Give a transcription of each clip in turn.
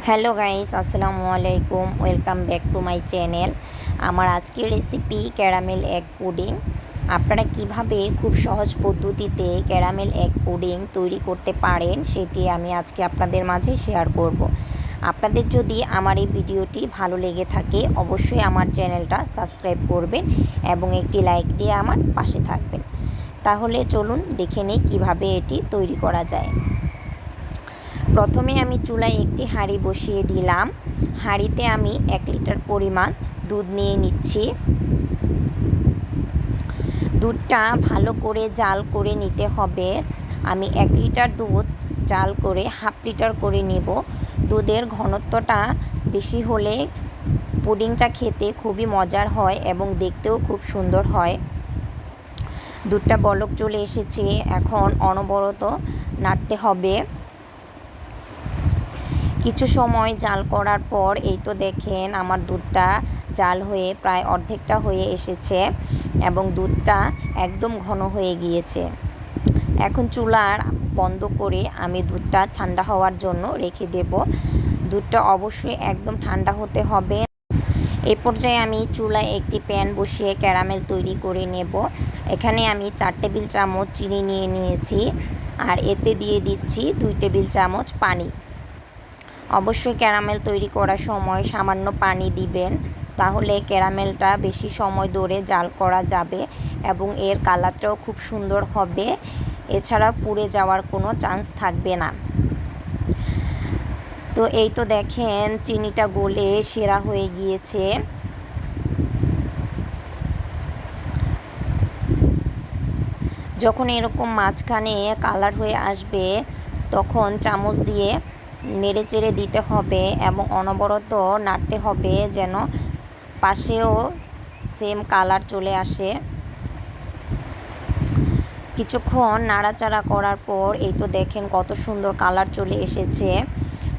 Hello guys, আসসালামু আলাইকুম। Welcome back to my channel. আমার আজকের রেসিপি ক্যারামেল এগ পুডিং। আপনারা কিভাবে খুব সহজ পদ্ধতিতে ক্যারামেল এগ পুডিং তৈরি করতে পারেন সেটি আমি আজকে আপনাদের মাঝে শেয়ার করব। আপনাদের যদি আমার এই ভিডিওটি ভালো লেগে থাকে অবশ্যই আমার চ্যানেলটা সাবস্ক্রাইব করবেন এবং একটি লাইক দিয়ে আমার পাশে থাকবেন। তাহলে চলুন দেখে নেই কীভাবে এটি তৈরি করা যায়। প্রথমে আমি চুলায় একটি হাঁড়ি বসিয়ে দিলাম। হাঁড়িতে আমি 1 লিটার পরিমাণ দুধ নিয়ে নিচ্ছি। দুধটা ভালো করে জাল করে নিতে হবে। আমি 1 লিটার দুধ জাল করে হাফ লিটার করে নেব। দুধের ঘনত্বটা বেশি হলে পুডিংটা খেতে খুবই মজার হয় এবং দেখতেও খুব সুন্দর হয়। দুধটা বলক চলে এসেছে, এখন অনবরত নাড়তে হবে। কিছু সময় জাল করার পর এই তো দেখেন আমার দুধটা জাল হয়ে প্রায় অর্ধেকটা হয়ে এসেছে এবং দুধটা একদম ঘন হয়ে গিয়েছে। এখন চুলার বন্ধ করে আমি দুধটা ঠান্ডা হওয়ার জন্য রেখে দেব। দুধটা অবশ্যই একদম ঠান্ডা হতে হবে। এই পর্যায়ে আমি চুলায় একটি প্যান বসিয়ে ক্যারামেল তৈরি করে নেব। এখানে আমি 4 টেবিল চামচ চিনি নিয়ে নিয়েছি আর এতে দিয়ে দিচ্ছি 2 টেবিল চামচ পানি। অবশ্যই ক্যারামেল তৈরি করার সময় সামান্য পানি দিবেন, তাহলে ক্যারামেলটা বেশি সময় ধরে জাল করা যাবে এবং এর কালারটাও খুব সুন্দর হবে। এছাড়া পুড়ে যাওয়ার কোনো চান্স থাকবে না। তো এই তো দেখেন চিনিটা গলে সেরা হয়ে গিয়েছে। যখন এরকম মাঝখানে কালার হয়ে আসবে তখন চামচ দিয়ে নেড়ে চেড়ে দিতে হবে এবং অনবরত নাড়তে হবে যেন পাশেও সেম কালার চলে আসে। কিছুক্ষণ নাড়াচাড়া করার পর এই তো দেখেন কত সুন্দর কালার চলে এসেছে।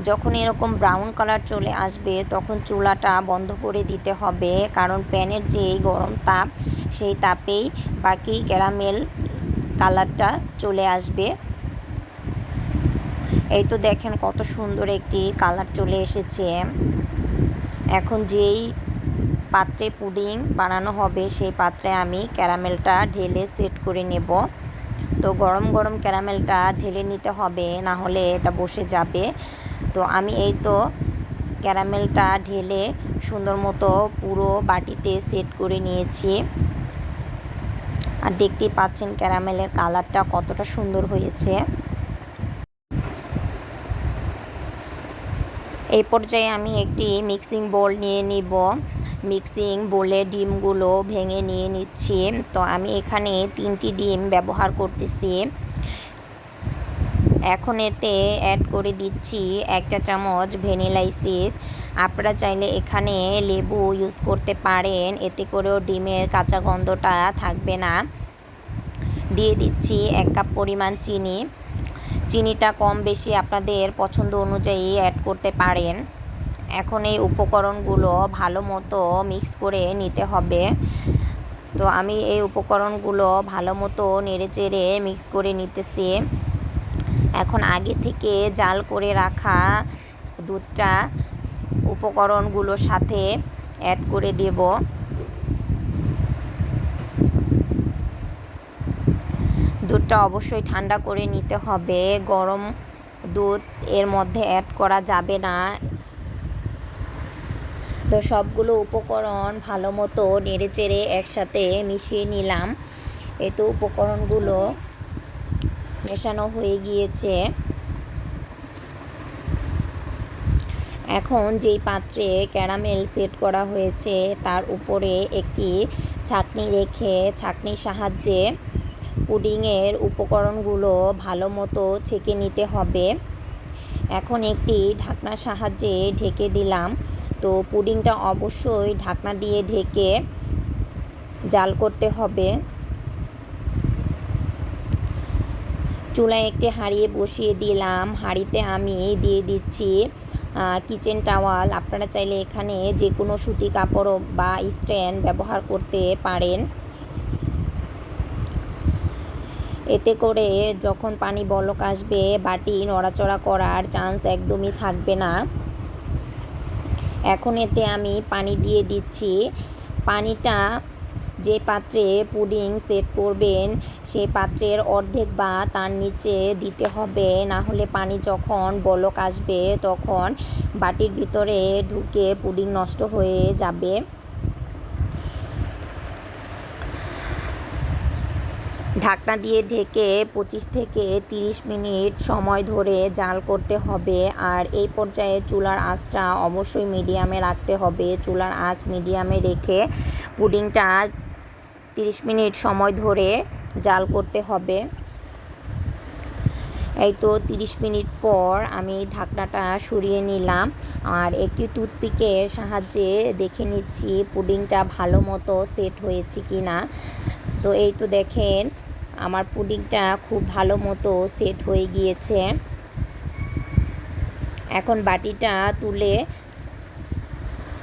যখন এরকম ব্রাউন কালার চলে আসবে তখন চুলাটা বন্ধ করে দিতে হবে, কারণ প্যানের যে গরম তাপ সেই তাপেই বাকি ক্যারামেল কালারটা চলে আসবে। এই তো দেখেন কত সুন্দর একটি কালার চলে এসেছে। এখন যেই পাত্রে পুডিং বানানো হবে সেই পাত্রে আমি ক্যারামেলটা ঢেলে সেট করে নেব। তো গরম গরম ক্যারামেলটা ঢেলে নিতে হবে, না হলে এটা বসে যাবে। তো আমি এই তো ক্যারামেলটা ঢেলে সুন্দর মতো পুরো বাটিতে সেট করে নিয়েছি। আর দেখতেই পাচ্ছেন ক্যারামেলের কালারটা কতটা সুন্দর হয়েছে। এই পর্যায়ে আমি একটি মিক্সিং বোল নিয়ে নিব। মিক্সিং বোলে ডিমগুলো ভেঙে নিয়ে নিচ্ছি। তো আমি এখানে 3টি ডিম ব্যবহার করতেছি। এখন এতে অ্যাড করে দিচ্ছি 1 চা চামচ ভ্যানিলা এসেন্স। আপনারা চাইলে এখানে লেবু ইউজ করতে পারেন, এতে করেও ডিমের কাঁচা গন্ধটা থাকবে না। দিয়ে দিচ্ছি 1 কাপ পরিমাণ চিনি। চিনিটা কম বেশি আপনাদের পছন্দ অনুযায়ী অ্যাড করতে পারেন। এখন এই উপকরণগুলো ভালো মতো মিক্স করে নিতে হবে। তো আমি এই উপকরণগুলো ভালো মতো নেড়েচেড়ে মিক্স করে নিতেছি। এখন আগে থেকে জাল করে রাখা দুধটা উপকরণগুলোর সাথে অ্যাড করে দেব। দুধটা অবশ্যই ঠান্ডা করে নিতে হবে, গরম দুধ এর মধ্যে অ্যাড করা যাবে না। তো সবগুলো উপকরণ ভালো মতো নেড়েচেড়ে একসাথে মিশিয়ে নিলাম। এই তো উপকরণগুলো মেশানো হয়ে গিয়েছে। এখন যেই পাত্রে ক্যারামেল সেট করা হয়েছে তার উপরে একটি ছাঁকনি রেখে ছাঁকনির সাহায্যে পুডিংয়ের উপকরণগুলো ভালো মতো ছেঁকে নিতে হবে। এখন একটি ঢাকনার সাহায্যে ঢেকে দিলাম। তো পুডিংটা অবশ্যই ঢাকনা দিয়ে ঢেকে জাল করতে হবে। চুলায় একটি হাঁড়ি বসিয়ে দিলাম। হাঁড়িতে আমি দিয়ে দিচ্ছি কিচেন টাওয়াল। আপনারা চাইলে এখানে যে কোনো সুতি কাপড় বা স্ট্যান্ড ব্যবহার করতে পারেন। এতে করে যখন পানি বলক আসবে বাটি নড়াচড়া করার চান্স একদমই থাকবে না। এখন এতে আমি পানি দিয়ে দিচ্ছি। পানিটা যে পাত্রে পুডিং সেট করবেন সেই পাত্রের অর্ধেক বা তার নিচে দিতে হবে, না হলে পানি যখন বলক আসবে তখন বাটির ভিতরে ঢুকে পুডিং নষ্ট হয়ে যাবে। ঢাকনা দিয়ে ঢেকে 25 থেকে 30 মিনিট সময় ধরে জাল করতে হবে। আর এই পর্যায়ে চুলার আঁচটা অবশ্যই মিডিয়ামে রাখতে হবে। চুলার আঁচ মিডিয়ামে রেখে পুডিংটা 30 মিনিট সময় ধরে জাল করতে হবে। এই তো 30 মিনিট পর আমি ঢাকনাটা সরিয়ে নিলাম আর একটি টুথপিকের সাহায্যে দেখে নিচ্ছি পুডিংটা ভালো মতো সেট হয়েছে কি না। তো এই তো দেখেন আমার পুডিংটা খুব ভালো মতো সেট হয়ে গিয়েছে। এখন বাটিটা তুলে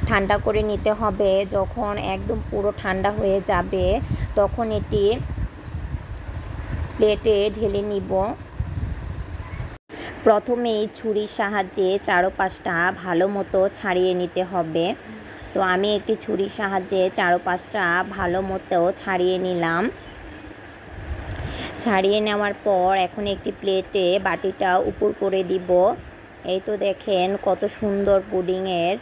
ঠান্ডা করে নিতে হবে। যখন একদম পুরো ঠান্ডা হয়ে যাবে তখন এটি প্লেটে ঢেলে নিব। প্রথমেই ছুরির সাহায্যে চারপাশটা ভালো মতো ছাড়িয়ে নিতে হবে। তো আমি একটি ছুরির সাহায্যে চারপাশটা ভালো মতো ছাড়িয়ে নিলাম। ছাড়িয়ে নেওয়ার পর এখন একটি প্লেটে বাটিটা উপর করে দিব। এই তো দেখেন কত সুন্দর পুডিংয়ের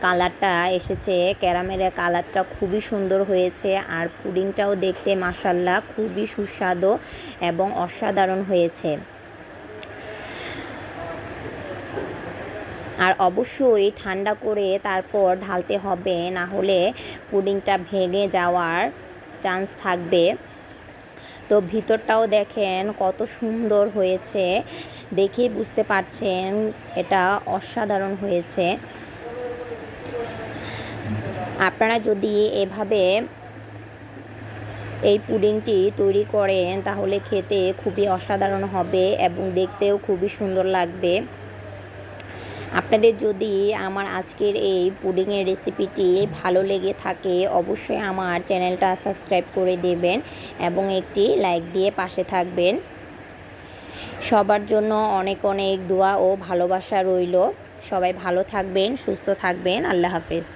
কালারটা এসেছে। ক্যারামেলের কালারটা খুবই সুন্দর হয়েছে আর পুডিংটাও দেখতে মাশাআল্লাহ খুবই সুস্বাদু এবং অসাধারণ হয়েছে। আর অবশ্যই ঠান্ডা করে তারপর ঢালতে হবে, না হলে পুডিংটা ভেঙে যাওয়ার চান্স থাকবে। তো ভিতরটাও দেখেন কত সুন্দর হয়েছে, দেখেই বুঝতে পারছেন এটা অসাধারণ হয়েছে। আপনারা যদি এভাবে এই পুডিংটি তৈরি করেন তাহলে খেতে খুবই অসাধারণ হবে এবং দেখতেও খুবই সুন্দর লাগবে। আপনাদের যদি আমার আজকের এই পুডিংয়ের রেসিপিটি ভালো লেগে থাকে অবশ্যই আমার চ্যানেলটা সাবস্ক্রাইব করে দেবেন এবং একটি লাইক দিয়ে পাশে থাকবেন। সবার জন্য অনেক অনেক দোয়া ও ভালোবাসা রইল। সবাই ভালো থাকবেন, সুস্থ থাকবেন। আল্লাহ হাফেজ।